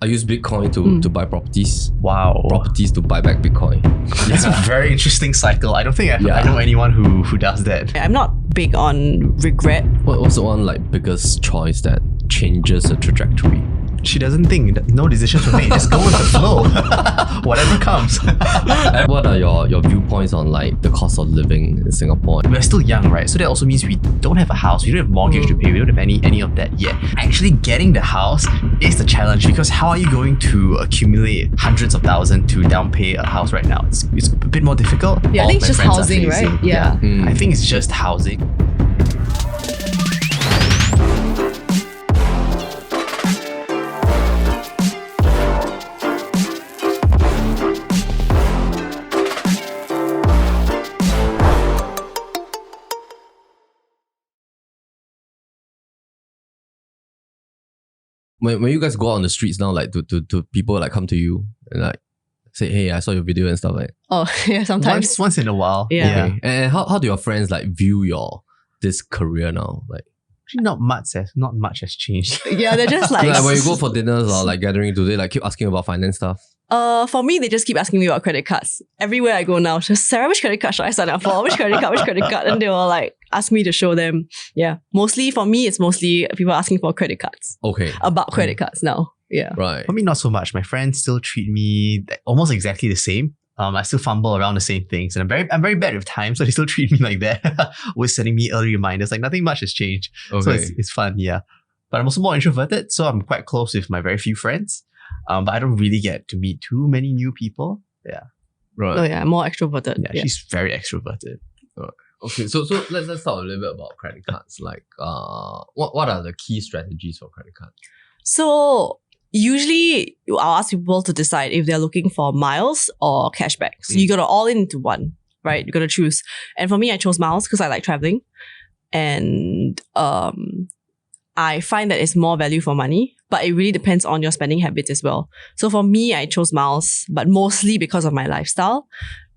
I use Bitcoin to buy properties. Wow. Properties to buy back Bitcoin. It's a very interesting cycle. I don't think I know anyone who does that. I'm not big on regret. What's the one like biggest choice that changes the trajectory? She doesn't think, no decisions were made. Just go with the flow. Whatever comes. What are your viewpoints on like the cost of living in Singapore? We're still young, right? So that also means we don't have a house. We don't have mortgage to pay. We don't have any of that yet. Actually getting the house is the challenge, because how are you going to accumulate hundreds of thousands to down pay a house right now? It's a bit more difficult. Yeah, I All think of it's my just friends are housing, facing. right? Yeah. I think it's just housing. When you guys go out on the streets now, like do people like come to you and like say, hey, I saw your video and stuff like? Oh yeah, sometimes. Once in a while. Yeah. Okay. And how do your friends like view this career now? Like Actually, not much has changed. Yeah, they're just like. when you go for dinners or like gathering, do they like keep asking about finance stuff? For me, they just keep asking me about credit cards. Everywhere I go now, just Sarah, which credit card should I sign up for? Which credit card? And they will like ask me to show them. Yeah. Mostly for me, it's mostly people asking for credit cards. Okay. About credit cards now. Yeah. Right. For me, not so much. My friends still treat me almost exactly the same. I still fumble around the same things, and I'm very bad with time, so they still treat me like that. Always sending me early reminders. Like nothing much has changed. Okay. So it's fun, yeah. But I'm also more introverted, so I'm quite close with my very few friends. But I don't really get to meet too many new people. Yeah. Right. Oh yeah, more extroverted. Yeah, she's very extroverted. Okay, so let's talk a little bit about credit cards. Like, what are the key strategies for credit cards? So usually I'll ask people to decide if they're looking for miles or cashback. So you gotta all into one, right? You gotta choose. And for me, I chose miles because I like traveling, and I find that it's more value for money. But it really depends on your spending habits as well. So for me, I chose miles, but mostly because of my lifestyle.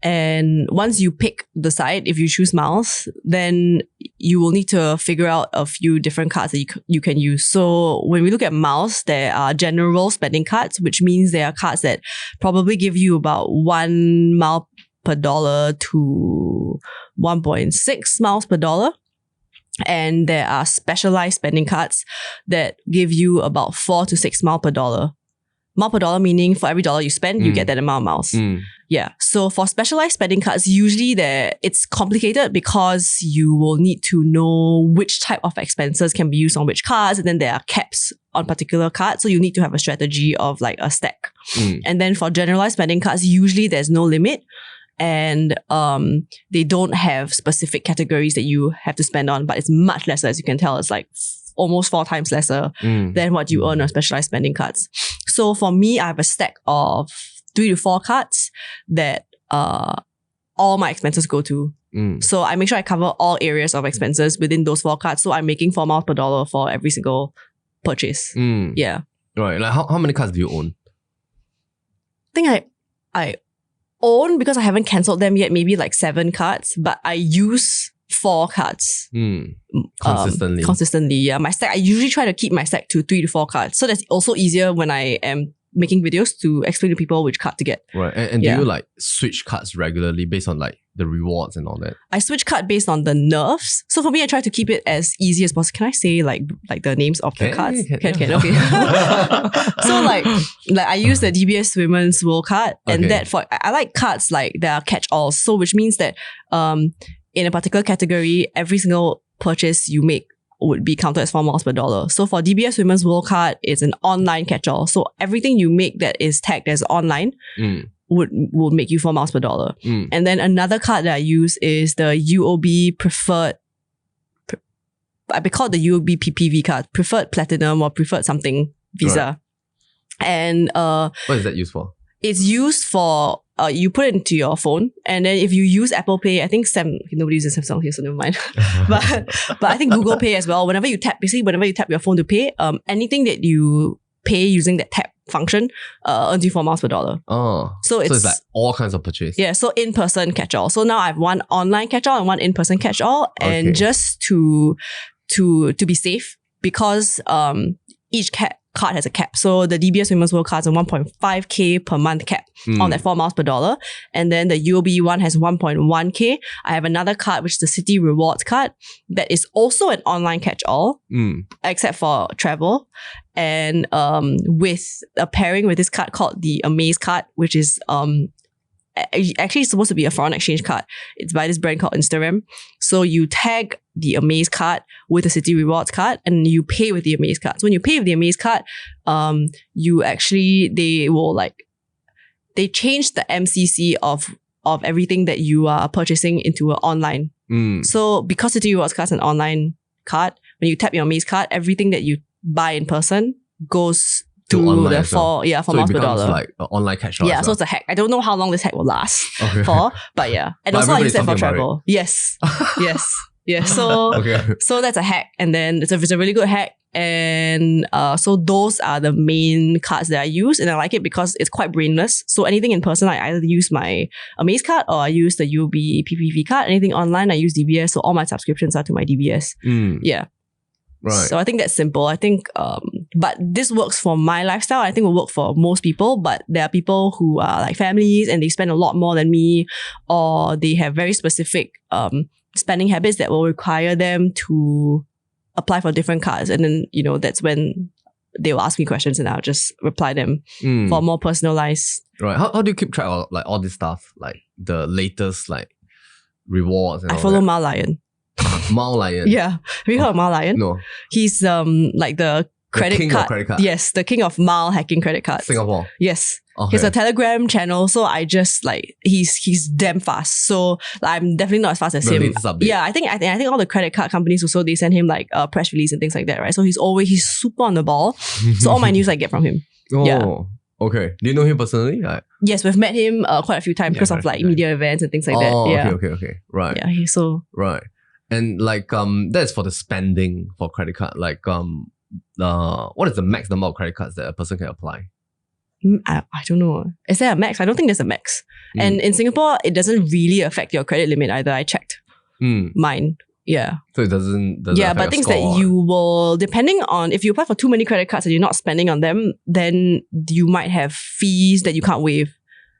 And once you pick the side, if you choose miles, then you will need to figure out a few different cards that you can use. So when we look at miles, there are general spending cards, which means they are cards that probably give you about 1 mile per dollar to 1.6 miles per dollar. And there are specialized spending cards that give you about 4 to 6 mile per dollar. Mile per dollar meaning for every dollar you spend, you get that amount of miles. Yeah. So for specialized spending cards, usually it's complicated because you will need to know which type of expenses can be used on which cards, and then there are caps on particular cards. So you need to have a strategy of like a stack. And then for generalized spending cards, usually there's no limit. And they don't have specific categories that you have to spend on, but it's much lesser. As you can tell, it's like almost 4 times lesser than what you earn on specialized spending cards. So for me, I have a stack of 3 to 4 cards that all my expenses go to. So I make sure I cover all areas of expenses within those 4 cards. So I'm making 4 miles per dollar for every single purchase. Yeah. Right. Like how many cards do you own? I think I own, because I haven't cancelled them yet, maybe like 7 cards, but I use 4 cards. Consistently, yeah. My stack, I usually try to keep my stack to 3 to 4 cards. So that's also easier when I am making videos to explain to people which card to get. Right. And do you like switch cards regularly based on like the rewards and all that? I switch card based on the nerfs. So for me, I try to keep it as easy as possible. Can I say like the names of the cards? Can. Okay. So like I use the DBS Women's World card, and that I like cards like that are catch-alls. So which means that in a particular category, every single purchase you make would be counted as 4 miles per dollar. So for DBS Women's World card, it's an online catch-all. So everything you make that is tagged as online would make you 4 miles per dollar. And then another card that I use is the UOB preferred, I call it the UOB PPV card, preferred platinum or preferred something Visa. Right. And what is that used for? It's used for you put it into your phone, and then if you use Apple Pay, I think nobody uses Samsung here, so never mind. but I think Google Pay as well. Whenever you tap your phone to pay, anything that you pay using that tap function earns you 4 miles per dollar. Oh, so it's like all kinds of purchase. Yeah, so in-person catch-all. So now I have one online catch-all and one in-person catch-all, and just to be safe, because each card has a cap. So the DBS Women's World card is a 1.5k per month cap on that 4 miles per dollar. And then the UOB one has 1.1k. I have another card, which is the City Rewards card, that is also an online catch-all, except for travel. And with a pairing with this card called the Amaze card, which is actually supposed to be a foreign exchange card. It's by this brand called Instagram. So you tag the Amaze card with the City Rewards card and you pay with the Amaze card. So when you pay with the Amaze card, they change the MCC of everything that you are purchasing into an online. So because City Rewards card is an online card, when you tap your Amaze card, everything that you buy in person goes to the 4 miles per dollar. Like an online catch-all. Yeah, so it's a hack. I don't know how long this hack will last for, but yeah. And also I use that for travel. Yes. Yes. So that's a hack. And then it's a really good hack. And so those are the main cards that I use, and I like it because it's quite brainless. So anything in person, I either use my Amaze card or I use the UOB PPV card. Anything online, I use DBS. So all my subscriptions are to my DBS. Yeah. Right. So I think that's simple. I think, but this works for my lifestyle. I think it will work for most people, but there are people who are like families and they spend a lot more than me, or they have very specific spending habits that will require them to apply for different cards. And then, that's when they will ask me questions and I'll just reply them for more personalized. Right. How do you keep track of like all this stuff? Like the latest like rewards and I all follow that? Mile Lion. Mile Lion. Yeah. Have you heard of Mile Lion? No. He's like the king of credit card. Yes, the king of mile hacking credit cards. Singapore. Yes. Okay. He has a Telegram channel, so I just he's damn fast. So I'm definitely not as fast as him. Latest update. Yeah, I think all the credit card companies also, they send him like a press release and things like that, right? So he's super on the ball. So all my news I get from him. Oh. Yeah. Okay. Do you know him personally? Yes, we've met him quite a few times because of like media events and things like that. Yeah. Okay. Right. Yeah, he's so Right. And like that's for the spending for credit card. Like what is the max number of credit cards that a person can apply? I don't know. Is there a max? I don't think there's a max. And in Singapore, it doesn't really affect your credit limit either. I checked mine. Yeah. So it doesn't yeah, affect but your things score. that you will, depending on, if you apply for too many credit cards and you're not spending on them, then you might have fees that you can't waive.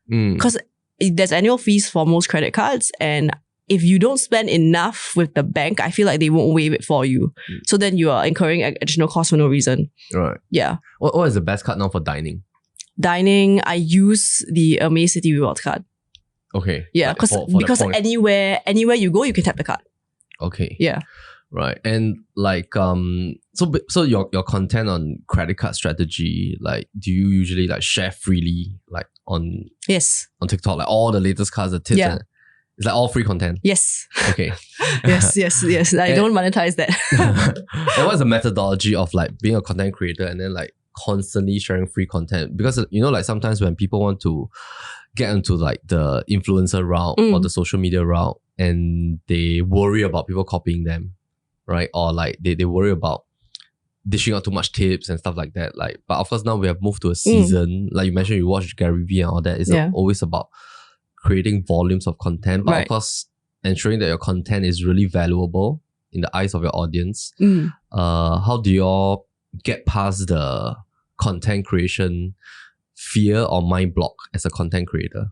Because there's annual fees for most credit cards, and if you don't spend enough with the bank, I feel like they won't waive it for you. So then you are incurring additional costs for no reason. Right. Yeah. What is the best card now for dining? Dining, I use the Amaze City Rewards card. Okay. Yeah, like because anywhere you go, you can tap the card. Okay. Yeah. Right. And like so your content on credit card strategy, like do you usually like share freely like on TikTok, like all the latest cards, the tips? Yeah. It's like all free content? Yes. Okay. yes. I don't monetize that. And what's the methodology of like being a content creator and then like constantly sharing free content? Because like sometimes when people want to get into like the influencer route or the social media route and they worry about people copying them, right? Or like they worry about dishing out too much tips and stuff like that. Like, but of course now we have moved to a season. Like you mentioned, you watch Gary Vee and all that. It's always about creating volumes of content, but of course ensuring that your content is really valuable in the eyes of your audience. How do you all get past the content creation fear or mind block as a content creator?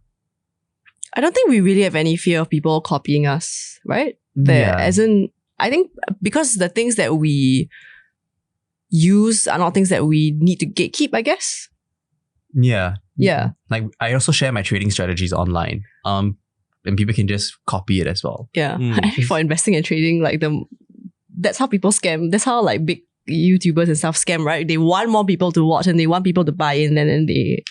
I don't think we really have any fear of people copying us, right? As in, I think because the things that we use are not things that we need to gatekeep, I guess. Yeah. Yeah. Like I also share my trading strategies online. And people can just copy it as well. Yeah. For investing and trading, like that's how people scam. That's how like big YouTubers and stuff scam, right? They want more people to watch and they want people to buy in, and then they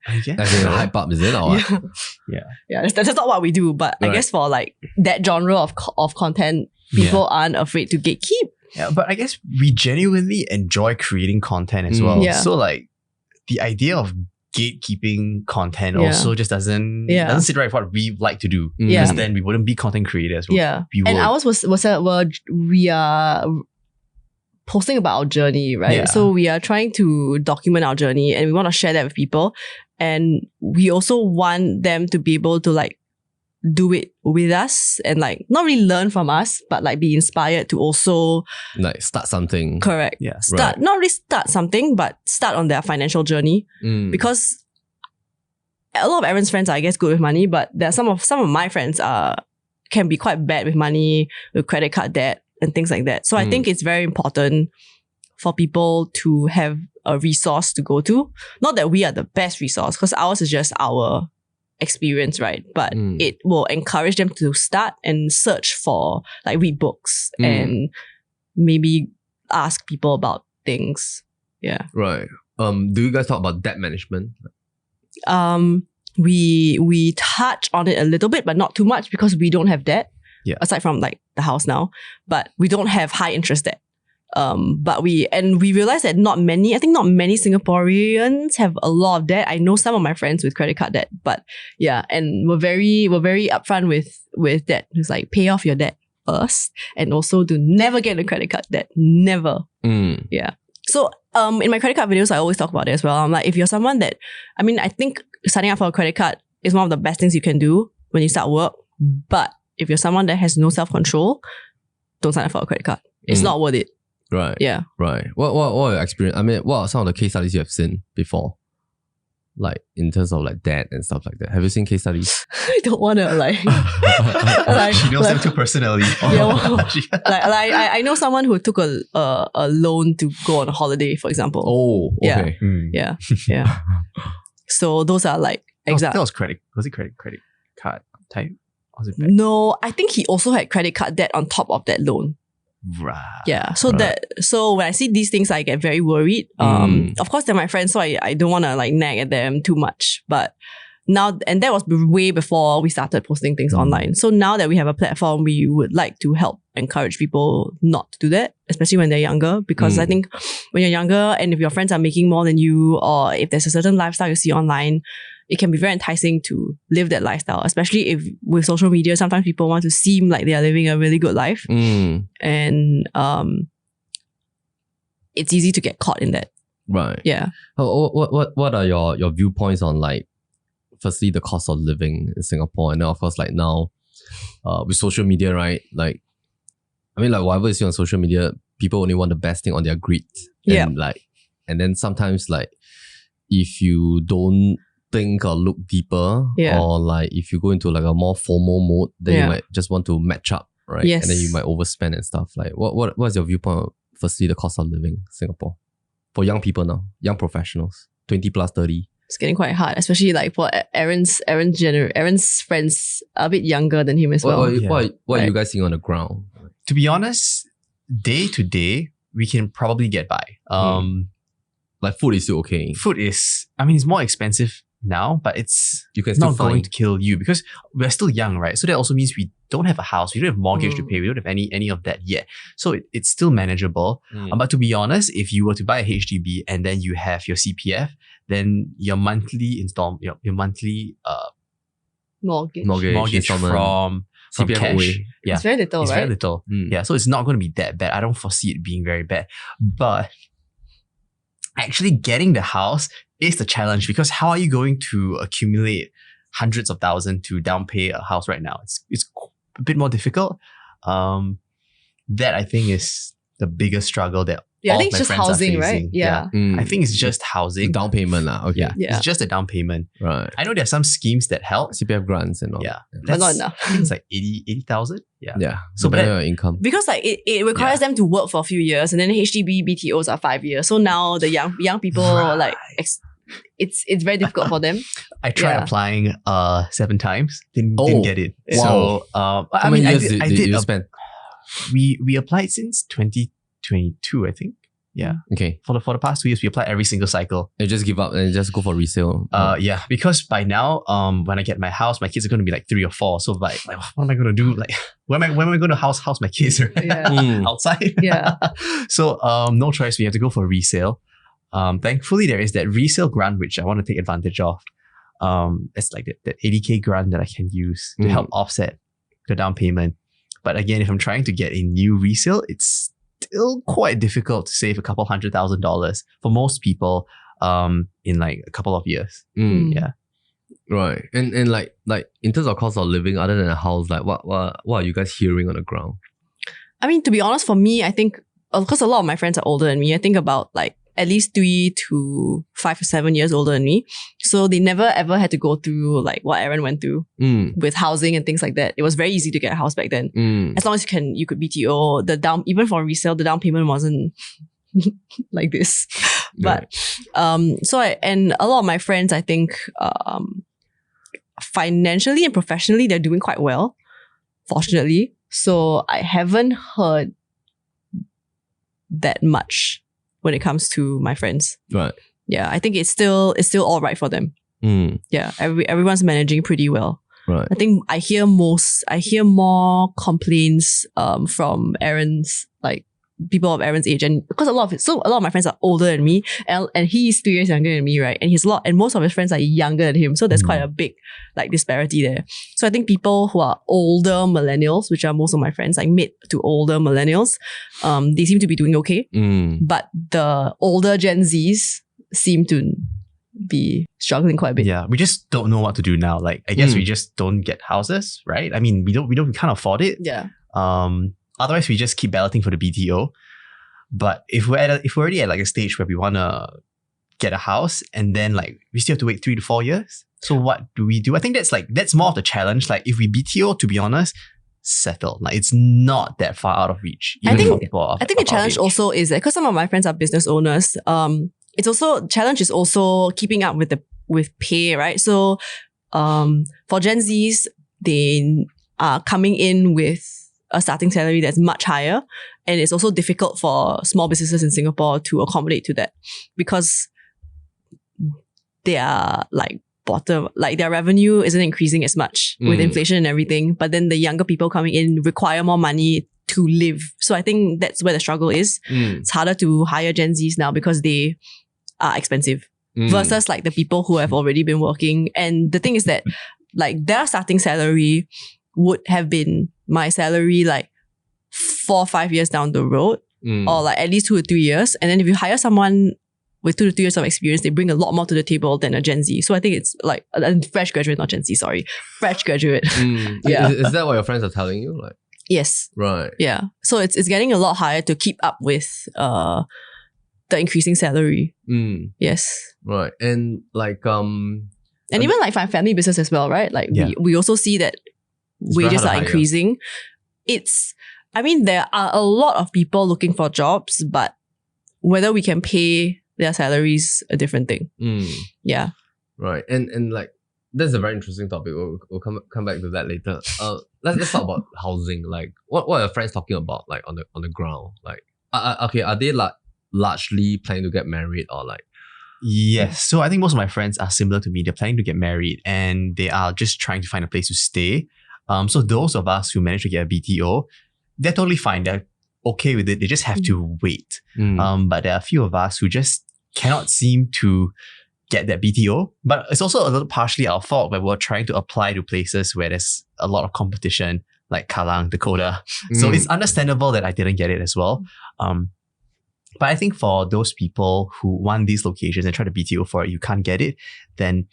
I guess. As in hype up, is it? Or what? Yeah. That's not what we do. But I guess for like that genre of content, people aren't afraid to gatekeep. Yeah, but I guess we genuinely enjoy creating content as well. Yeah. So like the idea of gatekeeping content also just doesn't sit right with what we like to do. Because then we wouldn't be content creators. We and ours we are posting about our journey, right? Yeah. So we are trying to document our journey and we want to share that with people. And we also want them to be able to like do it with us and like not really learn from us, but like be inspired to also Like start something. correct. Yeah. Start not really start something, but start on their financial journey. Because a lot of Aaron's friends are, I guess, good with money, but there are some of my friends can be quite bad with money, with credit card debt and things like that. So I think it's very important for people to have a resource to go to. Not that we are the best resource, because ours is just our experience, right? But it will encourage them to start and search for, like, read books and maybe ask people about things. Yeah. Right. Do you guys talk about debt management? We touch on it a little bit, but not too much because we don't have debt. Yeah. Aside from like the house now, but we don't have high interest debt. But we realize that not many Singaporeans have a lot of debt. I know some of my friends with credit card debt, but yeah, and we're very upfront with that. It's like, pay off your debt first, and also do never get a credit card debt. Never. Yeah. So in my credit card videos, I always talk about it as well. I'm like, if you're someone that, I think signing up for a credit card is one of the best things you can do when you start work. But if you're someone that has no self-control, don't sign up for a credit card. It's not worth it. Right. Yeah. Right. What are your experience? What are some of the case studies you have seen before? Like in terms of like debt and stuff like that. Have you seen case studies? I don't want to like She knows them too personally. I know someone who took a loan to go on a holiday, for example. Oh, okay. Yeah. So those are like That was credit. Was it credit card type? Or was it back? No, I think he also had credit card debt on top of that loan. Right. Yeah. So when I see these things, I get very worried. Of course, they're my friends, so I don't want to like nag at them too much. But now, and that was way before we started posting things online. So now that we have a platform, we would like to help encourage people not to do that, especially when they're younger. Because I think when you're younger, and if your friends are making more than you, or if there's a certain lifestyle you see online, it can be very enticing to live that lifestyle, especially if with social media, sometimes people want to seem like they are living a really good life. And it's easy to get caught in that. Right. Yeah. What are your viewpoints on, like, firstly, the cost of living in Singapore, and then of course, like now, with social media, right? Like, like whatever you see on social media, people only want the best thing on their grid. And and then sometimes, like, if you don't think or look deeper, or like if you go into like a more formal mode, then you might just want to match up, right? Yes. And then you might overspend and stuff. Like, what's your viewpoint on, firstly, the cost of living in Singapore for young people now, young professionals, 20 plus 30? It's getting quite hard, especially like for Aaron's friends a bit younger than him as well. What are you guys seeing on the ground? To be honest, day to day, we can probably get by. Like food is still okay. Food is, it's more expensive now, but you can still not going to kill you because we're still young, right? So that also means we don't have a house, we don't have mortgage to pay, we don't have any of that yet. So it's still manageable. But to be honest, if you were to buy a HDB and then you have your CPF, then your monthly your monthly mortgage from CPF cash, away. yeah, It's very little, it's right? very little. Yeah, so it's not going to be that bad. I don't foresee it being very bad. But actually getting the house is the challenge, because how are you going to accumulate hundreds of thousands to down pay a house right now? It's a bit more difficult. That I think is the biggest struggle that I all think of it's my just friends are housing, right? facing. Yeah. I think it's just housing. Down payment, okay. Yeah, Yeah. it's just a down payment. Right. I know there's some schemes that help. CPF grants and all. Yeah, But not enough. I think it's like 80,000. Yeah. Yeah. So, depending but on your income. Because like it requires them to work for a few years, and then HDB BTOs are 5 years. So now the young people Right. it's very difficult for them. I tried applying 7 times. Didn't get it. Wow. So How many years did you spend? We applied since 2022, I think. Yeah. Okay. For the past 2 years, we applied every single cycle. You just give up and just go for resale. Yeah, because by now, when I get my house, my kids are going to be like 3 or 4. So like what am I going to do? Like, when am I going to house my kids? Right? Yeah. Outside. Yeah. So no choice. We have to go for resale. Thankfully, there is that resale grant which I want to take advantage of. It's like that 80K grant that I can use to help offset the down payment. But again, if I'm trying to get a new resale, it's still quite difficult to save a couple $100,000 for most people in like a couple of years. Yeah. Right. And like in terms of cost of living, other than a house, like what are you guys hearing on the ground? I mean, to be honest, for me, I think, because a lot of my friends are older than me, I think about like at least 3 to 5 to 7 years older than me. So they never ever had to go through like what Aaron went through with housing and things like that. It was very easy to get a house back then. As long as you could BTO, even for resale, the down payment wasn't like this. But and a lot of my friends, I think, financially and professionally, they're doing quite well, fortunately. So I haven't heard that much when it comes to my friends. Right. Yeah, I think it's still all right for them. Yeah, everyone's managing pretty well. Right. I think I hear more complaints from Aaron's, like, people of Aaron's age, and because a lot of my friends are older than me, and he's 3 years younger than me, right? And most of his friends are younger than him, so there's quite a big like disparity there. So I think people who are older millennials, which are most of my friends, like mid to older millennials, they seem to be doing okay. But the older Gen Zs seem to be struggling quite a bit. Yeah, we just don't know what to do now. Like, I guess we just don't get houses, right? I mean, we can't afford it. Yeah. Otherwise, we just keep balloting for the BTO. But if we're already at like a stage where we want to get a house, and then like we still have to wait 3 to 4 years. So what do we do? I think that's more of the challenge. Like, if we BTO, to be honest, settle. Like, it's not that far out of reach. I think the challenge also is that because some of my friends are business owners, challenge is also keeping up with pay, right? So for Gen Zs, they are coming in with a starting salary that's much higher, and it's also difficult for small businesses in Singapore to accommodate to that because they are like bottom, like their revenue isn't increasing as much with inflation and everything, but then the younger people coming in require more money to live. So I think that's where the struggle is. It's harder to hire Gen Zs now because they are expensive versus like the people who have already been working. And the thing is that like their starting salary would have been my salary like 4 or 5 years down the road, or like at least 2 or 3 years. And then if you hire someone with 2 to 3 years of experience, they bring a lot more to the table than a Gen Z. So I think it's like a fresh graduate, not Gen Z, sorry. Fresh graduate. Yeah. Is that what your friends are telling you? Like, yes. Right. Yeah. So it's getting a lot higher to keep up with the increasing salary. Yes. Right. And like and even like family business as well, right? Like we also see that wages are increasing. I mean, there are a lot of people looking for jobs, but whether we can pay their salaries, a different thing. Yeah. Right. And like, that's a very interesting topic. We'll come back to that later. Let's talk about housing. Like, what are your friends talking about, like, on the ground? Like, okay, are they like largely planning to get married, or like? Yes. So I think most of my friends are similar to me. They're planning to get married and they are just trying to find a place to stay. So those of us who managed to get a BTO, they're totally fine. They're okay with it. They just have to wait. But there are a few of us who just cannot seem to get that BTO. But it's also a little partially our fault, where we're trying to apply to places where there's a lot of competition, like Kallang, Dakota. So it's understandable that I didn't get it as well. But I think for those people who want these locations and try to BTO for it, you can't get it, then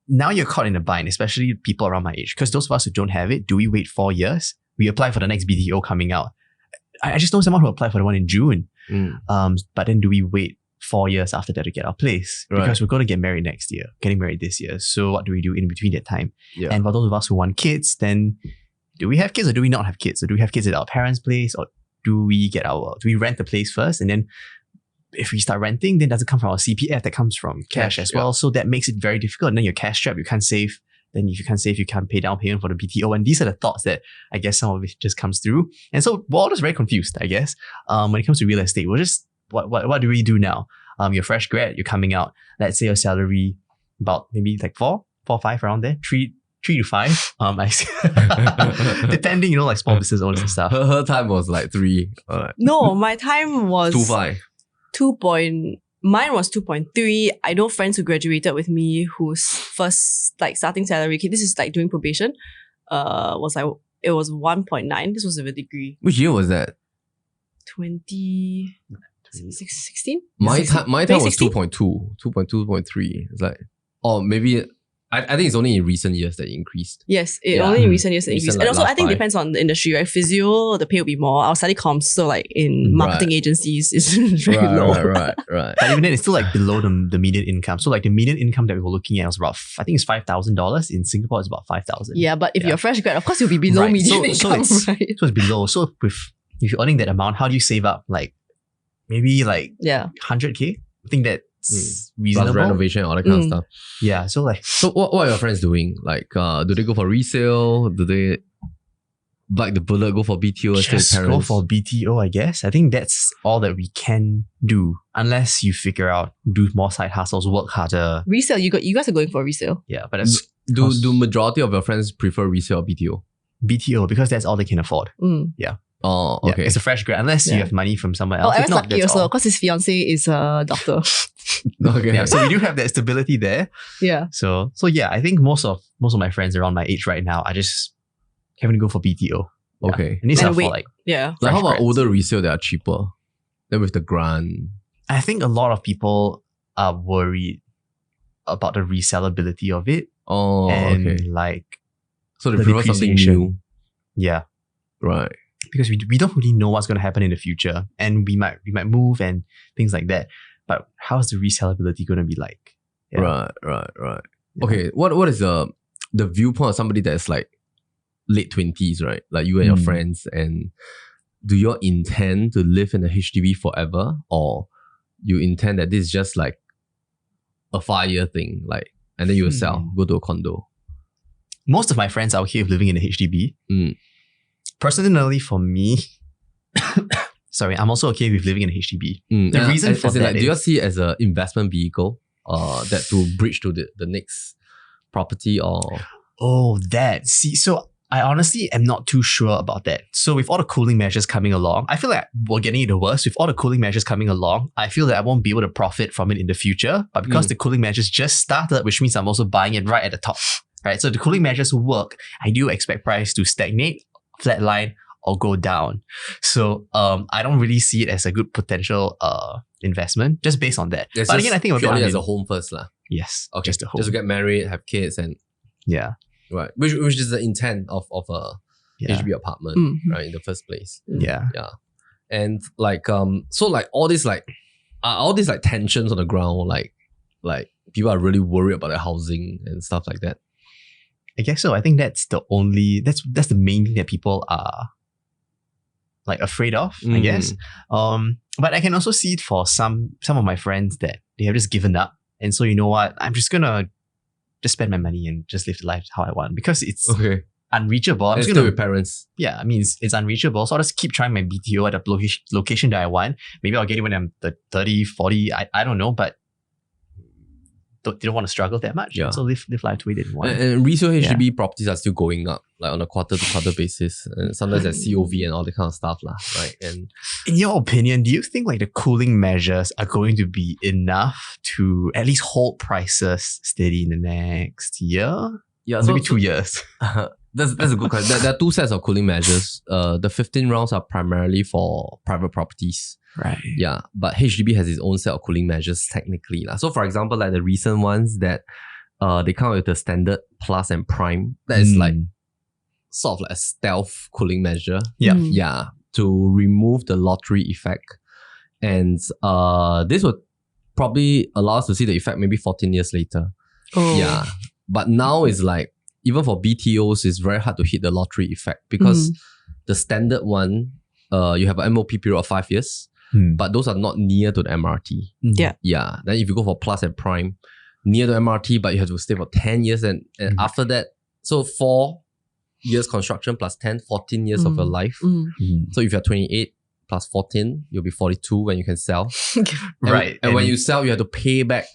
now you're caught in a bind, especially people around my age. Because those of us who don't have it, do we wait 4 years? We apply for the next BTO coming out. I just know someone who applied for the one in June. But then do we wait 4 years after that to get our place? Because we're going to get married next year, getting married this year. So what do we do in between that time? Yeah. And for those of us who want kids, then do we have kids or do we not have kids? Or do we have kids at our parents' place? Or do we rent the place first? And then if we start renting, then does it come from our CPF? That comes from cash as well. So that makes it very difficult. And then you're cash strapped, you can't save. Then if you can't save, you can't pay down payment for the BTO. And these are the thoughts that I guess some of it just comes through. And so we're all just very confused, I guess. When it comes to real estate, we're just, what do we do now? You're fresh grad, you're coming out. Let's say your salary about maybe like 4 or 5 around there, 3 to 5. Depending, like small business owners and stuff. Her time was like 3. No, my time was 2.5. Mine was 2.3. I know friends who graduated with me whose first like starting salary, this is like during probation, was 1.9. This was with a degree. Which year was that? 2016? My time was 2.2, 2.3. It's like, or maybe I think it's only in recent years that it increased. Yes, it Yeah. only in recent years it increased. Recent, And like, also, I last think it 5. depends on the industry, right? Physio, the pay will be more. Our study comms, so like in marketing agencies, is very low. Right. But even then, it's still like below the median income. So like the median income that we were looking at was about, I think it's $5,000. In Singapore, it's about 5,000. Yeah, but if you're a fresh grad, of course you'll be below Right. median So income, it's right? so it's below. So if you're earning that amount, how do you save up? Like maybe like Yeah. 100K? I think that's Plus reasonable. renovation, all that kind of stuff. Yeah. So like So what are your friends doing? Like, do they go for resale? Do they bite the bullet, go for BTO? just go for BTO, I guess. I think that's all that we can do unless you figure out do more side hustles, work harder. Resale, you guys are going for resale. Yeah, but that's Do majority of your friends prefer resale or BTO? BTO because that's all they can afford. Oh, Yeah, okay. it's a fresh grad unless you Yeah. have money from somewhere Oh, else. If Aaron's not, lucky that's also all. because his fiance is a doctor. Okay. Yeah, so we do have that stability there. Yeah. So yeah, I think most of my friends around my age right now are just having to go for BTO. Yeah. Okay. And these And are for wait. like Yeah. Like, how about fresh grads. older resale that are cheaper? Then with the grant. I think a lot of people are worried about the resellability of it Oh, and okay. like So they the prefer something depreciation. new. yeah. Right. Because we don't really know what's going to happen in the future, and we might move and things like that. But how's the resellability going to be like? Yeah. Right. Yeah. Okay. What is the viewpoint of somebody that's like late 20s, right? Like you and your friends, and do you all intend to live in a HDB forever, or you intend that this is just like a 5-year thing, like, and then you will sell, go to a condo? Most of my friends are okay with living in a HDB. Personally, for me, sorry, I'm also okay with living in a HDB. The And reason as for in, that like, do you all is- see it as an investment vehicle, that to bridge to the next property, or Oh, that. See, so I honestly am not too sure about that. So with all the cooling measures coming along, I feel like we're getting it the worst. With all the cooling measures coming along, I feel that I won't be able to profit from it in the future. But because the cooling measures just started, which means I'm also buying it right at the top. Right. So the cooling measures work. I do expect price to stagnate, flatline, or go down. So I don't really see it as a good potential investment just based on that. it's But just again, I think purely about as a home first, lah. yes, Okay, just a home. just to get married, have kids, and yeah. right, which is the intent of a Yeah. HDB apartment, right, in the first place. Yeah. And like so like all these like tensions on the ground, like people are really worried about their housing and stuff like that. I guess so. I think that's the main thing that people are like afraid of, I guess. But I can also see it for some of my friends that they have just given up. And so, you know what? I'm just gonna just spend my money and just live the life how I want because it's Okay. unreachable. I'm And just still gonna, with parents. yeah, I mean, it's unreachable. So I'll just keep trying my BTO at the location that I want. Maybe I'll get it when I'm 30, 40. I don't know, but they don't want to struggle that much. Yeah. So live life the way they want. And resale HDB properties are still going up, like on a quarter-to-quarter basis. And sometimes there's COV and all that kind of stuff, lah. Right. And In your opinion, do you think like the cooling measures are going to be enough to at least hold prices steady in the next year? yeah, Maybe 2 years. That's a good question. There are two sets of cooling measures. The 15 rounds are primarily for private properties. Right. Yeah, but HDB has its own set of cooling measures technically, lah. So for example, like the recent ones that they come with the standard, plus, and prime. That is like sort of like a stealth cooling measure. Yeah. Yeah, to remove the lottery effect. And this would probably allow us to see the effect maybe 14 years later. Oh. Yeah. But now it's like, even for BTOs, it's very hard to hit the lottery effect because the standard one, you have an MOP period of 5 years, but those are not near to the MRT. Yeah. Yeah. Then if you go for plus and prime, near the MRT, but you have to stay for 10 years. And after that, so 4 years construction plus 10, 14 years of your life. So if you're 28 plus 14, you'll be 42 when you can sell. Right. And when you sell, you have to pay back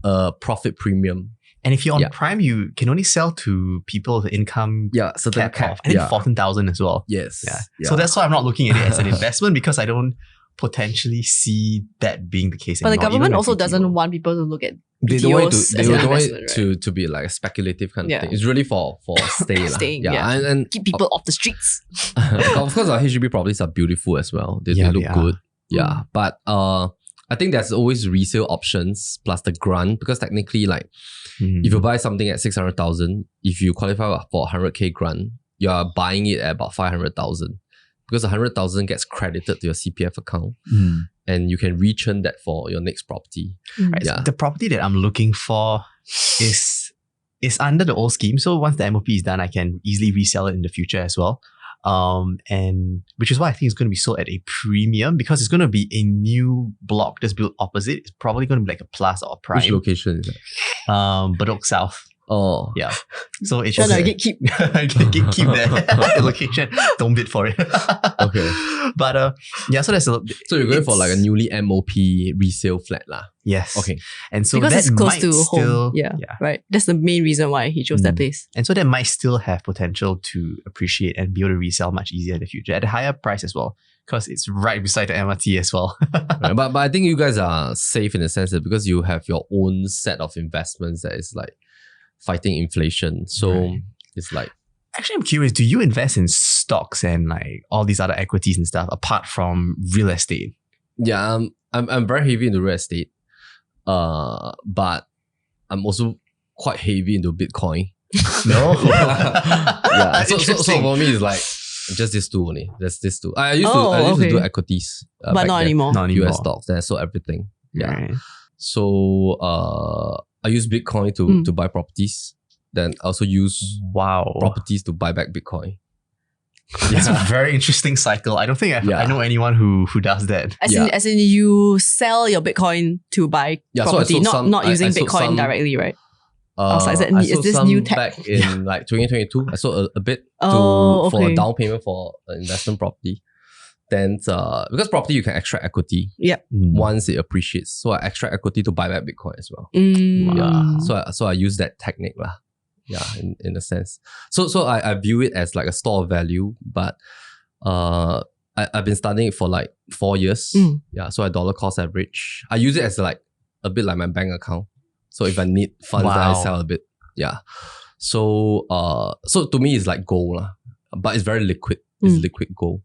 a profit premium. And if you're on prime, you can only sell to people with income Yeah, certain cap of, I think 14,000 as well. Yes. Yeah. So that's why I'm not looking at it as an investment because I don't potentially see that being the case But the anymore, even government with also BTO. doesn't want people to look at They don't want BTOs it as to, an they don't want investment, it right? to be like a speculative kind of Yeah. thing. It's really for stay. lah. Staying, yeah. yeah. And Keep people off the streets. of course our HDB properties are beautiful as well. They Yeah, look they are. good. Yeah. But I think there's always resale options plus the grant, because technically, like, if you buy something at 600,000, if you qualify for 100K grant, you are buying it at about 500,000, because 100,000 gets credited to your CPF account, and you can re-churn that for your next property. Right, Yeah. so the property that I'm looking for is under the old scheme. So once the MOP is done, I can easily resell it in the future as well. And which is why I think it's going to be sold at a premium, because it's going to be a new block that's built opposite. It's probably going to be like a Plus or a Prime. Which location is that? Bedok South. Oh. Yeah. So it's Trying just to keep. keep that location. Don't bid for it. Okay. But yeah, so So you're going for like a newly MOP resale flat lah. yes. Okay. And so Because that it's close might to still, home. Yeah. Right. That's the main reason why he chose that place. And so that might still have potential to appreciate and be able to resell much easier in the future at a higher price as well, because it's right beside the MRT as well. Right, but I think you guys are safe in the sense that because you have your own set of investments that is like fighting inflation. So Right. it's like, Actually, I'm curious, do you invest in stocks and like all these other equities and stuff apart from real estate? yeah, I'm very heavy into real estate. But I'm also quite heavy into Bitcoin. No. Yeah. So Interesting. for me, it's like just these two only. Just these two. I used to okay. do equities, But back not then. anymore. Not anymore. US stocks. Then I sold everything. Yeah. Right. So I use Bitcoin to buy properties. Then I also use Wow. properties to buy back Bitcoin. It's a very interesting cycle. I don't think I know anyone who does that. As in you sell your Bitcoin to buy Yeah, so I property, sold not some- not using I sold Bitcoin some- directly, right? So is I sold this some new tech? back in like 2022. I sold a bit Oh, for a okay. down payment for an investment property. Then because property you can extract equity Yep. once it appreciates. So I extract equity to buy back Bitcoin as well. Mm. Yeah. So I use that technique lah. Yeah, in a sense. So I view it as like a store of value, but I've been studying it for like 4 years. Yeah, so I dollar cost average. I use it as like a bit like my bank account. So if I need funds, then I Wow. sell a bit. Yeah. So to me it's like gold lah, but it's very liquid. It's liquid gold.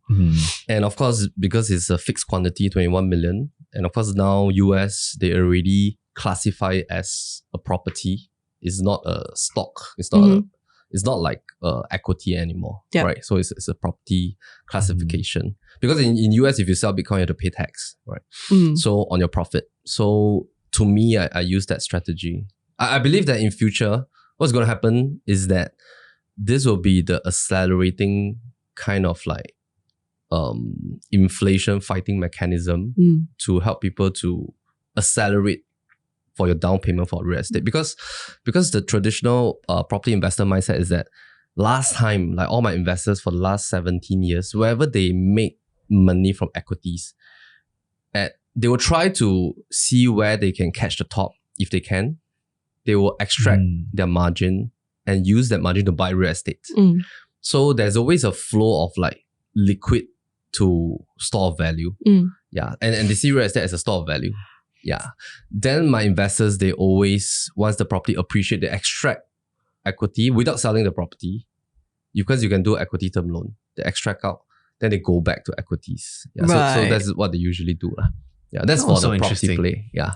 And of course, because it's a fixed quantity, 21 million, and of course now US, they already classify it as a property. It's not a stock. It's not it's not like equity anymore. Yep. Right. So it's a property classification. Because in US, if you sell Bitcoin, you have to pay tax, right? So on your profit. So to me, I use that strategy. I believe that in future, what's going to happen is that this will be the accelerating kind of like inflation fighting mechanism to help people to accelerate for your down payment for real estate. Because the traditional property investor mindset is that last time, like all my investors for the last 17 years, wherever they make money from equities, they will try to see where they can catch the top if they can. They will extract their margin and use that margin to buy real estate. So there's always a flow of like liquid to store of value. Yeah. And they see real estate as a store of value. Yeah. Then my investors, they always, once the property appreciate, they extract equity without selling the property. Because you can do equity term loan. They extract out, then they go back to equities. Yeah. So Right. that's what they usually do. Yeah. That's Oh, for so the property interesting. play. Yeah.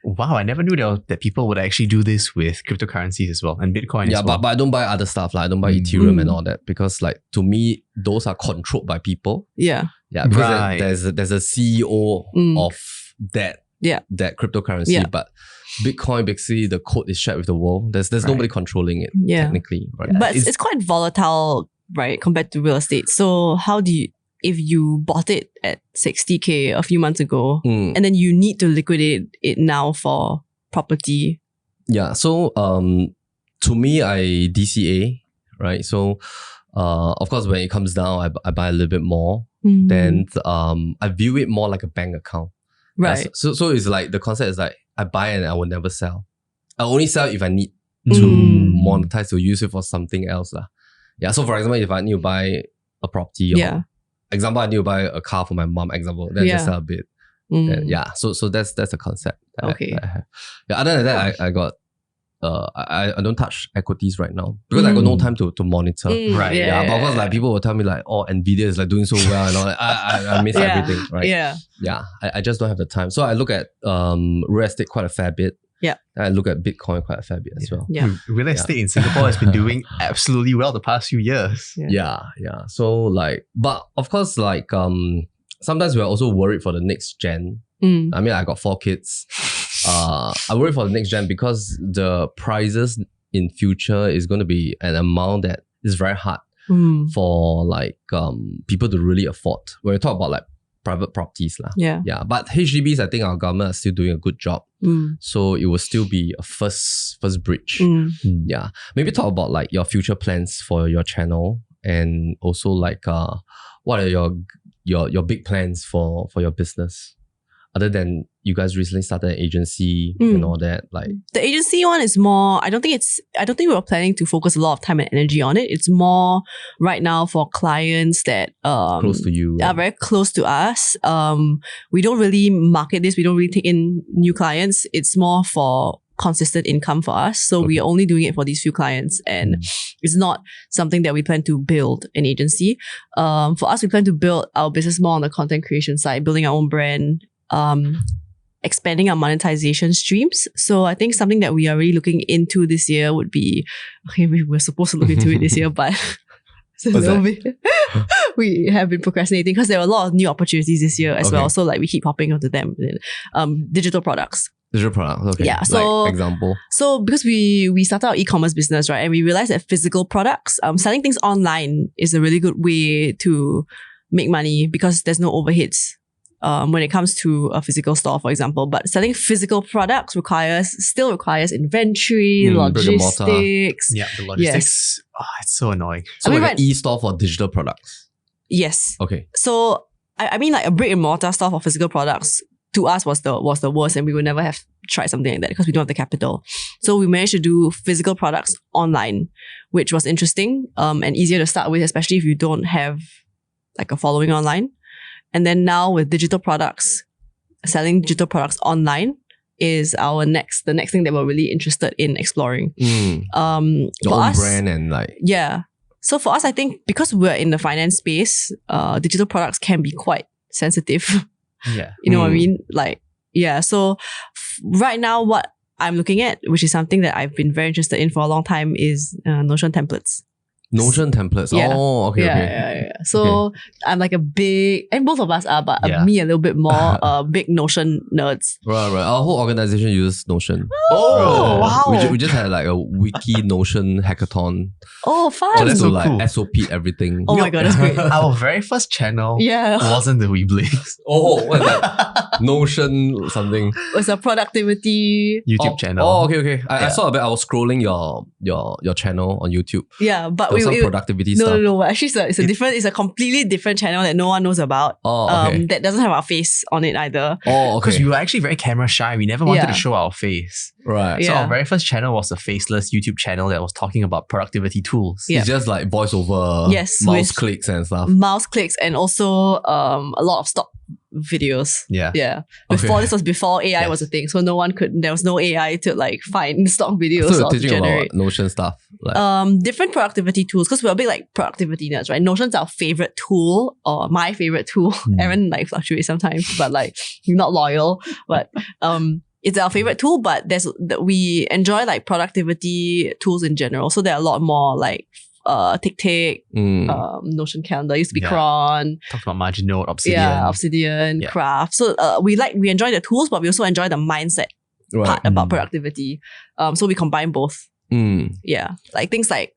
Wow, I never knew that people would actually do this with cryptocurrencies as well and Bitcoin Yeah, as well. but I don't buy other stuff. Like I don't buy Ethereum and all that, because like to me, those are controlled by people. Yeah. Yeah, because Right. there's a CEO of that cryptocurrency. Yeah. But Bitcoin, basically the code is shared with the world. There's nobody controlling it technically. Right. But it's quite volatile, right, compared to real estate. So how do you, if you bought it at 60K a few months ago and then you need to liquidate it now for property? Yeah. So to me, I DCA, right? So of course, when it comes down, I buy a little bit more. Then I view it more like a bank account. Right. Yeah, so it's like the concept is like I buy and I will never sell. I only sell if I need to monetize, to use it for something else. Yeah. So for example, if I need to buy a property, or example, I need to buy a car for my mom, example, then I just sell a bit. Then, so that's the concept. That I have. Yeah, other than that, I got I don't touch equities right now because I got no time to monitor. Right. Yeah, but of course, like people will tell me like, oh, Nvidia is like doing so well and all that. I miss everything, right? Yeah. Yeah, I just don't have the time. So I look at real estate quite a fair bit. Yeah. I look at Bitcoin quite a fair bit as well. Yeah. Real estate in Singapore has been doing absolutely well the past few years. Yeah. So like, but of course, like sometimes we're also worried for the next gen. I mean, I got 4 kids. I worry for the next gen because the prices in future is going to be an amount that is very hard for like people to really afford. When we talk about like private properties lah. Yeah. But HDBs, I think our government is still doing a good job. So it will still be a first bridge. Yeah. Maybe talk about like your future plans for your channel and also like what are your big plans for your business? Other than you guys recently started an agency and all that, like the agency one is more. I don't think we were planning to focus a lot of time and energy on it. It's more right now for clients that close to you, are very close to us. We don't really market this. We don't really take in new clients. It's more for consistent income for us. So we're only doing it for these few clients, and it's not something that we plan to build an agency. For us, we plan to build our business more on the content creation side, building our own brand. Expanding our monetization streams. So I think something that we are really looking into this year would be, okay, we were supposed to look into it this year, but it's a little bit, we have been procrastinating because there were a lot of new opportunities this year as well. So like we keep hopping onto them. Digital products. Digital products, okay. Yeah, so like example. So because we started our e-commerce business, right, and we realized that physical products, selling things online is a really good way to make money because there's no overheads. When it comes to a physical store, for example. But selling physical products still requires inventory, logistics. Yeah, the logistics. Oh, it's so annoying. So like an e-store for digital products? Yes. Okay. So, I mean like a brick and mortar store for physical products to us was the worst, and we would never have tried something like that because we don't have the capital. So we managed to do physical products online, which was interesting and easier to start with, especially if you don't have like a following online. And then now with digital products, selling digital products online is the next thing that we're really interested in exploring. Your own brand and like... Yeah. So for us, I think because we're in the finance space, digital products can be quite sensitive. Yeah. You know what I mean? Like, yeah. So right now what I'm looking at, which is something that I've been very interested in for a long time, is Notion templates. Notion templates. Yeah. Oh, okay, Yeah. So I'm like a big, and both of us are, but me a little bit more big Notion nerds. Right. Our whole organization uses Notion. Oh, wow. We just had like a wiki Notion hackathon. Oh, fun. Just so to like cool. SOP everything. Oh my god, that's great. Our very first channel wasn't the Weeblings. Oh, what's that? Notion something. It's a productivity YouTube channel. Oh, okay. I saw a bit. I was scrolling your channel on YouTube. Yeah, but some productivity stuff. No. Actually, it's a completely different channel that no one knows about. Oh, okay. That doesn't have our face on it either. Oh, okay. Because we were actually very camera shy. We never wanted to show our face. Right. So our very first channel was the Faceless YouTube channel that was talking about productivity tools. Yeah. It's just like voiceover, mouse clicks and stuff. Mouse clicks and also a lot of stock videos. Yeah. This was before AI was a thing, so there was no AI to like find stock videos. So or teaching generate. about Notion stuff. Like. Different productivity tools, because we're a big like productivity nerds, right? Notion's our favorite tool, or my favorite tool. Aaron like fluctuates sometimes, but like not loyal. But it's our favorite tool, but we enjoy like productivity tools in general. So there are a lot more like Tick, Notion Calendar, used to be Cron. Talked about Margin Note, Obsidian. Yeah, Obsidian, Craft. So we enjoy the tools, but we also enjoy the mindset part about productivity. So we combine both. Yeah, like things like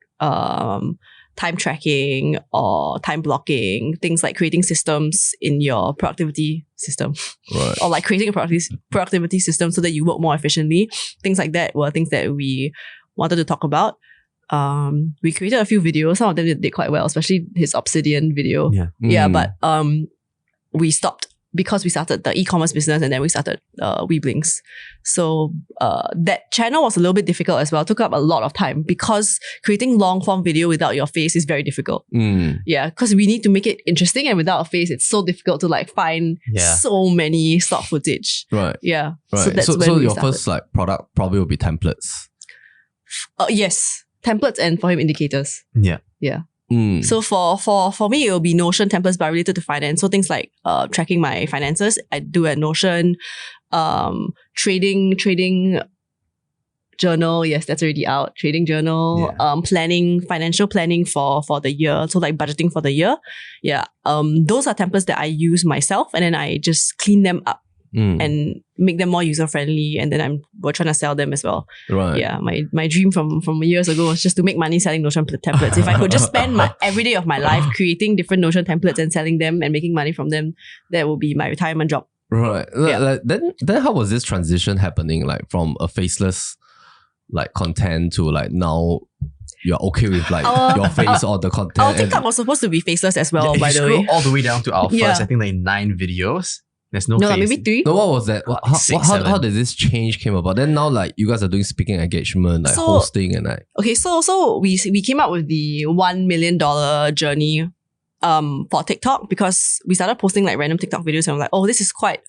time tracking or time blocking, things like creating systems in your productivity system. Right. Or like creating a productivity system so that you work more efficiently. Things like that were things that we wanted to talk about. We created a few videos. Some of them did quite well, especially his Obsidian video. Yeah, but we stopped because we started the e-commerce business, and then we started Weeblings. So that channel was a little bit difficult as well. It took up a lot of time because creating long form video without your face is very difficult. Yeah, because we need to make it interesting, and without a face, it's so difficult to like find so many stock footage. Right. Yeah. Right. So that's so when we your started. first like product probably will be templates. Yes, templates and for him indicators. Yeah. So for me, it will be Notion templates but related to finance. So things like tracking my finances, I do at Notion. Trading journal, yes, that's already out. Trading journal, financial planning for the year. So like budgeting for the year. Yeah. Those are templates that I use myself, and then I just clean them up and make them more user friendly. And then we're trying to sell them as well. Right. Yeah. My dream from years ago was just to make money selling Notion templates. If I could just spend every day of my life creating different Notion templates and selling them and making money from them, that would be my retirement job. Right. Yeah. Then how was this transition happening? Like from a faceless like content to like now you're okay with like your face or the content? Our TikTok was supposed to be faceless as well, by the way. Scroll all the way down to our first, I think like 9 videos. There's no face. Like maybe 3. No, what was that? How did this change came about? Then now like you guys are doing speaking engagement, like hosting and like... Okay, so we came up with the $1 million journey for TikTok because we started posting like random TikTok videos and I'm like, oh, this is quite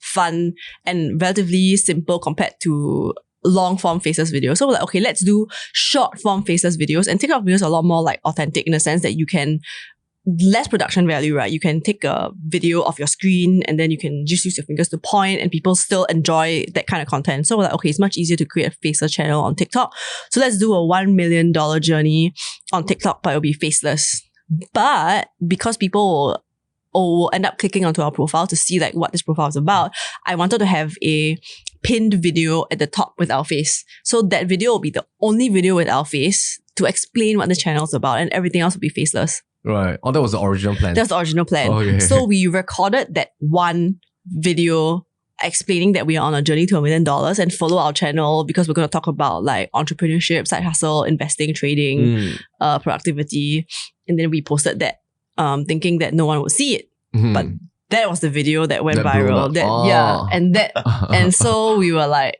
fun and relatively simple compared to long form faceless videos. So we're like, okay, let's do short form faceless videos, and TikTok videos are a lot more like authentic in the sense that you can less production value, right? You can take a video of your screen and then you can just use your fingers to point and people still enjoy that kind of content. So we're like, okay, it's much easier to create a faceless channel on TikTok. So let's do a $1 million journey on TikTok, but it'll be faceless. But because people will end up clicking onto our profile to see like what this profile is about, I wanted to have a pinned video at the top with our face. So that video will be the only video with our face to explain what the channel is about, and everything else will be faceless. Right. Oh, that was the original plan. That's the original plan. Okay. So we recorded that one video explaining that we are on a journey to $1 million, and follow our channel because we're going to talk about like entrepreneurship, side hustle, investing, trading, productivity. And then we posted that thinking that no one would see it. But that was the video that went viral. And so we were like,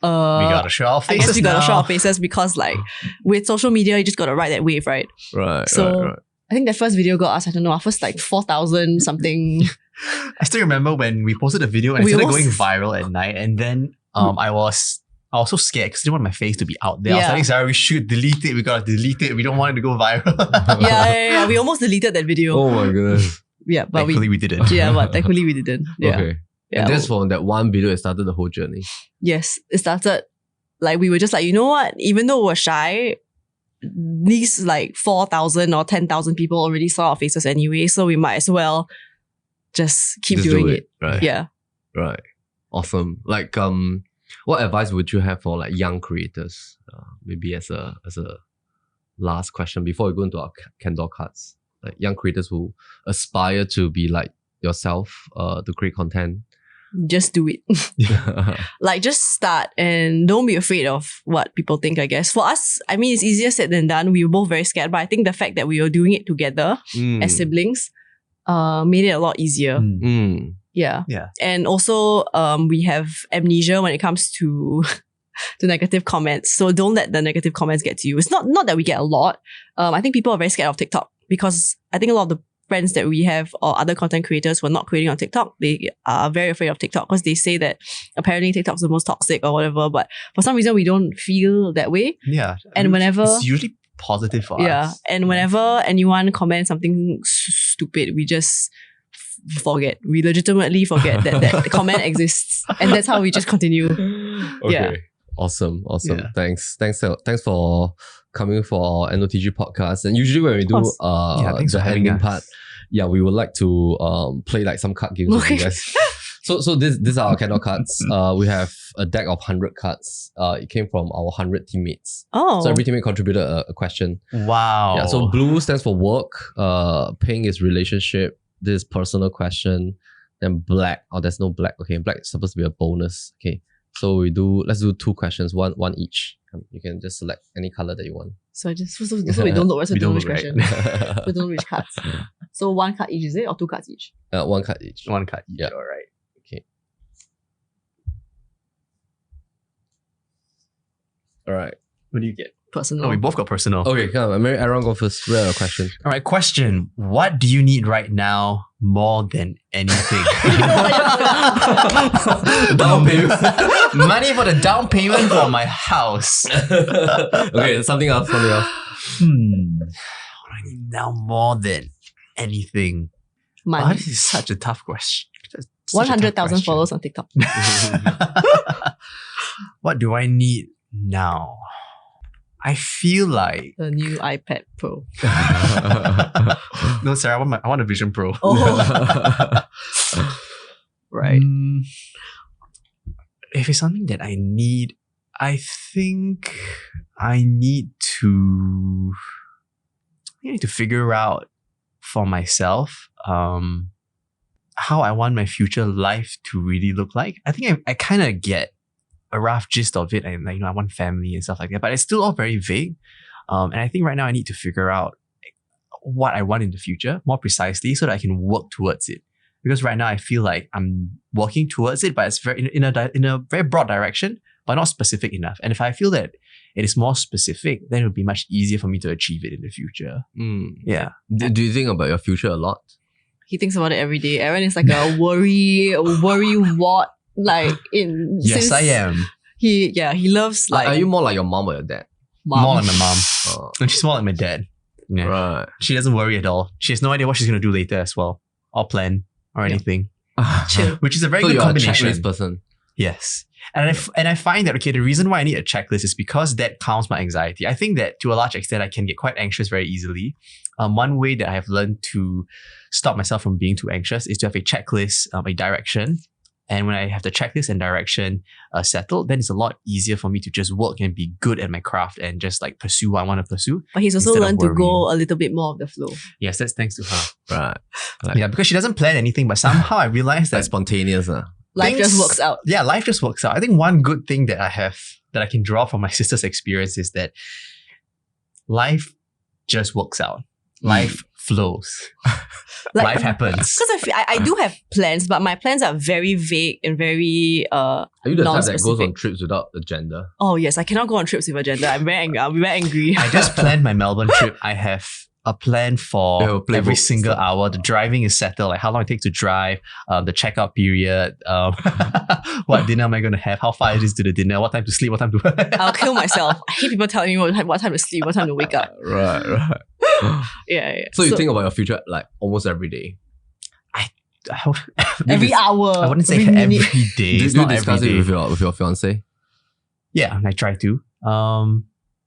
we gotta show our faces. I guess we gotta show our faces because like with social media, you just gotta ride that wave, right? Right. So right. I think the first video got us, I don't know, our first like 4,000 something. I still remember when we posted a video and it started going viral at night, and then I was so scared because I didn't want my face to be out there. I was telling Sarah, we should delete it. We gotta delete it. We don't want it to go viral. yeah. We almost deleted that video. Oh my goodness. Yeah, but thankfully we didn't. Yeah, but thankfully we didn't. Yeah. Okay. Yeah. And that's from that one video it started the whole journey. Yes, it started like we were just like, you know what? Even though we're shy, these like 4,000 or 10,000 people already saw our faces anyway, so we might as well just keep doing it. Right. Yeah. Right. Awesome. Like what advice would you have for like young creators? Maybe as a last question before we go into our Candor Cards. Like young creators who aspire to be like yourself, to create content. Just do it. Like just start and don't be afraid of what people think, I guess. For us, I mean, it's easier said than done. We were both very scared, but I think the fact that we were doing it together as siblings made it a lot easier. Yeah. And also, we have amnesia when it comes to to negative comments. So don't let the negative comments get to you. It's not that we get a lot. I think people are very scared of TikTok because I think a lot of the friends that we have or other content creators who are not creating on TikTok, they are very afraid of TikTok because they say that apparently TikTok's the most toxic or whatever. But for some reason, we don't feel that way. Yeah. And whenever... It's usually positive for us. Yeah. And whenever anyone comments something stupid, we just forget. We legitimately forget that comment exists. And that's how we just continue. Okay. Yeah. Awesome. Yeah. Thanks for coming for our NOTG podcast. And usually when we do thanks for the having ending us. part, we would like to play like some card games with you guys. So these are our Candor Cards. We have a deck of 100 cards. It came from our 100 teammates. Oh. So every teammate contributed a question. Wow. Yeah. So blue stands for work. Pink is relationship. This is personal question. Then black. Oh, there's no black. Okay, black is supposed to be a bonus. Okay. So let's do 2 questions, one each. You can just select any color that you want. So we don't look We don't which look right. question. We don't know which cards. So 1 card each, is it? Or 2 cards each? 1 card each. 1 card each. Yeah. All right. Okay. All right. What do you get? Personal. Oh, we both got personal. Okay, come on. Maybe everyone go first. We have a question. All right, question. What do you need right now more than anything? Down payment. Money for the down payment for my house. Okay, something else. What do I need now more than anything? Oh, Money. this is such a tough question. 100,000 followers on TikTok. What do I need now? I feel like The new iPad Pro. no, Sarah. I want a Vision Pro. Oh, right. If it's something that I need, I think I need to figure out for myself how I want my future life to really look like. I think I kind of get a rough gist of it, and I want family and stuff like that, but it's still all very vague. And I think right now I need to figure out what I want in the future more precisely so that I can work towards it. Because right now I feel like I'm working towards it, but it's very in a very broad direction, but not specific enough. And if I feel that it is more specific, then it will be much easier for me to achieve it in the future. Yeah. Do you think about your future a lot? He thinks about it every day. Aaron is like a worry wart. Like Yes, I am. He loves like. Are you more like your mom or your dad? Mom. More like my mom. And she's more like my dad. Yeah. Right. She doesn't worry at all. She has no idea what she's going to do later as well, or plan, or anything. Chill. Which is a very So good you're combination. a checklist person. Yes. And I find that, okay, the reason why I need a checklist is because that calms my anxiety. I think that to a large extent, I can get quite anxious very easily. One way that I have learned to stop myself from being too anxious is to have a checklist, a direction. And when I have the checklist and direction settled, then it's a lot easier for me to just work and be good at my craft and just like pursue what I want to pursue. But he's also instead of learned to worrying. go a little bit more of the flow. Yes, that's thanks to her. Right. Yeah, because she doesn't plan anything, but somehow I realized Like that spontaneous. Life just works out. Yeah, life just works out. I think one good thing that I have that I can draw from my sister's experience is that life just works out. Life flows. Life happens. Because I do have plans, but my plans are very vague and very Are you the type that goes non-specific. on trips without agenda? Oh yes, I cannot go on trips with agenda. I'm very angry. I'll be very angry. I just planned my Melbourne trip. I have a plan for Yeah, playbook every single stuff. hour. The driving is settled, like how long it takes to drive, the checkout period, what dinner am I going to have, how far it is to the dinner, what time to sleep, what time to... I'll kill myself. I hate people telling me what time to sleep, what time to wake up. Right. Yeah. So you think about your future like almost every day? every hour. I wouldn't say every every minute. day. Do It's you not discuss every it day. with your fiance? Yeah, I try to.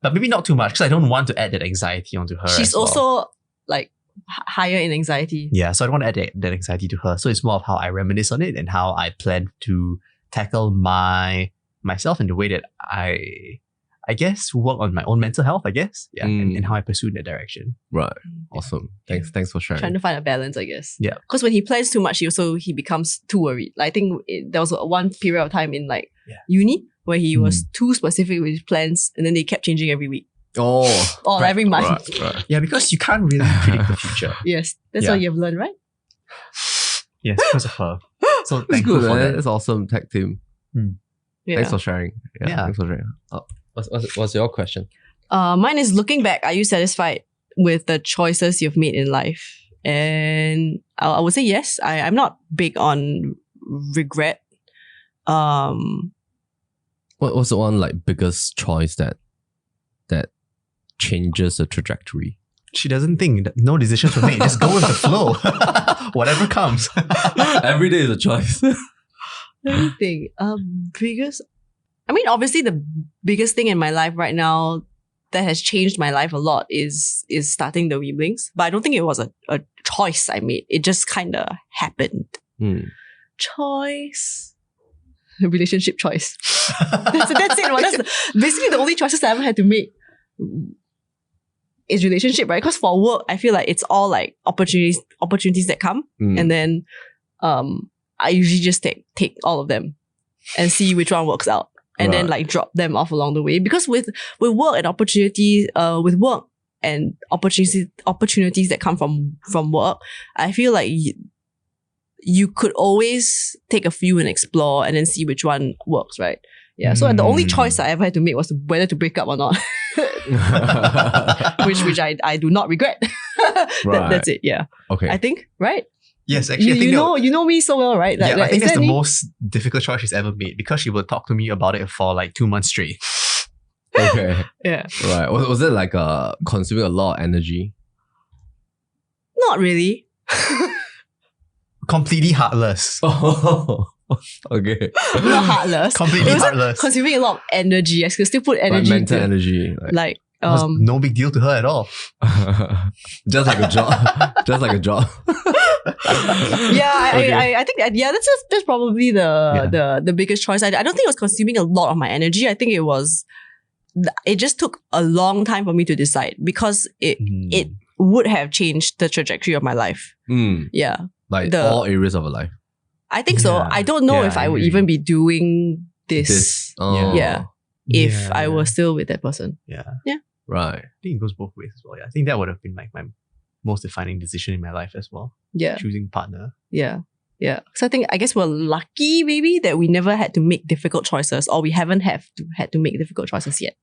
But maybe not too much because I don't want to add that anxiety onto her. She's as well. also like higher in anxiety. Yeah, so I don't want to add that anxiety to her. So it's more of how I reminisce on it and how I plan to tackle myself in the way that I guess work on my own mental health, I guess. Yeah, and how I pursue that direction. Right. Awesome. Thanks for sharing. Trying to find a balance, I guess. Yeah. Because when he plans too much, he becomes too worried. Like, I think there was one period of time in like uni where he was too specific with his plans, and then they kept changing every week Oh. or every month. Right. Yeah, because you can't really predict the future. Yes, that's Yeah. what you've learned, right? Yes, because of her. So That's thankful good, for man. that. That's awesome. Tag team. Yeah. Thanks for sharing. Yeah. Thanks for sharing. What's your question? Mine is, looking back, are you satisfied with the choices you've made in life? And I would say yes. I'm not big on regret. What's the one like biggest choice that changes the trajectory? She doesn't think that no decisions were made. Just go with the flow. Whatever comes. Every day is a choice. Let me think. Obviously the biggest thing in my life right now that has changed my life a lot is starting the Weeblings. But I don't think it was a choice I made. It just kind of happened. Choice. Relationship choice. That's it. Well, that's basically the only choices I ever had to make is relationship, right? Because for work, I feel like it's all like opportunities that come, and then I usually just take all of them and see which one works out, and then like drop them off along the way. Because with work and opportunities, opportunities that come from work, I feel like you could always take a few and explore and then see which one works, right? Yeah. So the only choice I ever had to make was whether to break up or not. which I do not regret. That's it. Yeah. Okay. I think, right? Yes, actually, I think you know me so well, right? I think is that's there the any- most difficult choice she's ever made because she would talk to me about it for like 2 months straight. Okay. Yeah. Right. Was it like consuming a lot of energy? Not really. Completely heartless. Oh. Okay. Not heartless. Completely It was heartless. consuming a lot of energy. I could still put energy Like mental into energy. like It was no big deal to her at all. Just like a job. Just like a job. yeah, Okay. I think that's probably the biggest choice. I don't think it was consuming a lot of my energy. I think it just took a long time for me to decide because it would have changed the trajectory of my life. Yeah. Like all areas of her life. I think so. Yeah. I don't know Yeah, if I I would agree. even be doing this. Oh. Yeah. If I was still with that person. Yeah. Right. I think it goes both ways as well. Yeah. I think that would have been like my most defining decision in my life as well. Yeah. Choosing partner. Yeah. Yeah. So I guess we're lucky maybe that we never had to make difficult choices or we haven't had to make difficult choices yet.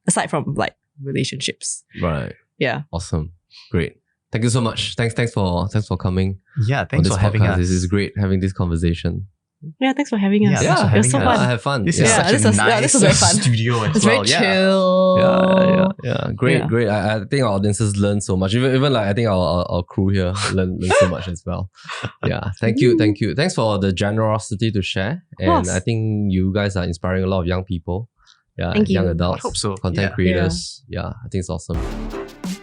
Aside from like relationships. Right. Yeah. Awesome. Great. Thank you so much. Thanks for coming. Yeah, on thanks this for having podcast. us. This is great having this conversation. Yeah, thanks for having us. Yeah, thanks for it was so having us. fun. I have fun. This yeah. is Yeah, such this a was- nice this was very fun. studio as It's well. very chill. Yeah. Great, Yeah. great. I think our audiences learn so much. Even like I think our crew here learn so much as well. Yeah. Thank you. Thanks for the generosity to share. And course. I think you guys are inspiring a lot of young people. Yeah. Thank you. Young adults. I hope so. Content Yeah. creators. Yeah. I think it's awesome.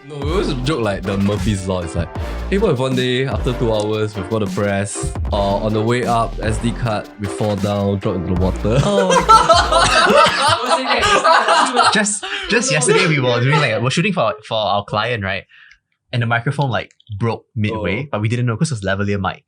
No, we always joke like the Murphy's Law. It's like, hey, what if one day after 2 hours we've got to press or on the way up SD card we fall down, drop into the water. Oh, just yesterday we're shooting for our client, right? And the microphone like broke midway, but we didn't know because it was lavalier mic.